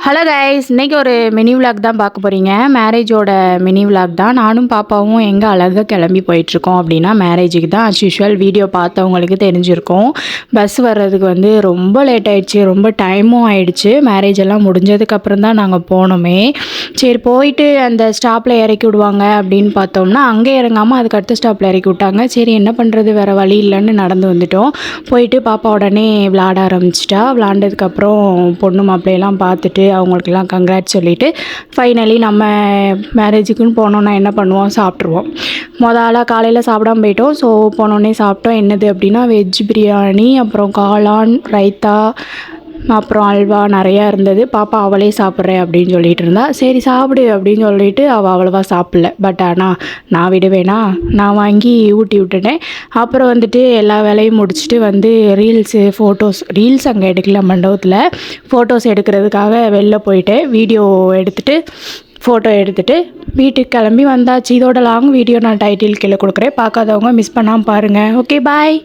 Hello guys, இன்றைக்கி ஒரு mini vlog தான் பார்க்க போகிறீங்க. மேரேஜோட மினி விலாக் தான். நானும் பாப்பாவும் எங்கே அழகாக கிளம்பி போயிட்டுருக்கோம் அப்படின்னா மேரேஜுக்கு தான். அஸ் யூஷுவல் வீடியோ பார்த்தவங்களுக்கு தெரிஞ்சிருக்கும். பஸ் வர்றதுக்கு வந்து ரொம்ப லேட் ஆகிடுச்சு, ரொம்ப டைமும் ஆகிடுச்சு. மேரேஜ் எல்லாம் முடிஞ்சதுக்கப்புறம் தான் நாங்கள் போனோமே. சரி போயிட்டு அந்த ஸ்டாப்பில் இறக்கி விடுவாங்க அப்படின்னு பார்த்தோம்னா அங்கே இறங்காமல் அதுக்கு அடுத்த ஸ்டாப்பில் இறக்கி விட்டாங்க. சரி என்ன பண்ணுறது, வேறு வழி இல்லைன்னு நடந்து வந்துட்டோம். போயிட்டு பாப்பா உடனே விளாட ஆரம்பிச்சிட்டா. விளாண்டதுக்கப்புறம் பொண்ணு மாப்பிள்ளையெல்லாம் பார்த்துட்டு அவங்களுக்கெல்லாம் கங்க்ராட்ஸ் சொல்லிவிட்டு ஃபைனலி நம்ம மேரேஜுக்குன்னு போனோன்னா என்ன பண்ணுவோம், சாப்பிட்ருவோம். ஆளாக காலையில் சாப்பிடாம போயிட்டோம். ஸோ போனோடனே சாப்பிட்டோம். என்னது அப்படின்னா வெஜ் பிரியாணி, அப்புறம் காளான், ரைத்தா, அப்புறம் அல்வா நிறையா இருந்தது. பாப்பா அவளே சாப்பிட்றேன் அப்படின்னு சொல்லிட்டு இருந்தா. சரி சாப்பிடு அப்படின்னு சொல்லிட்டு அவள் அவ்வளோவா சாப்பிடல. பட் ஆனால் நான் விடுவேனா, நான் வாங்கி ஊட்டி விட்டுட்டேன். அப்புறம் வந்துட்டு எல்லா வேலையும் முடிச்சுட்டு வந்து ரீல்ஸ் அங்கே எடுக்கல, மண்டபத்தில் ஃபோட்டோஸ் எடுக்கிறதுக்காக வெளில போயிட்டேன். வீடியோ எடுத்துகிட்டு ஃபோட்டோ எடுத்துகிட்டு வீட்டுக்கு கிளம்பி வந்தாச்சு. இதோட லாங் வீடியோ நான் டைட்டில் கீழே கொடுக்குறேன், பார்க்காதவங்க மிஸ் பண்ணாமல் பாருங்கள். Okay bye.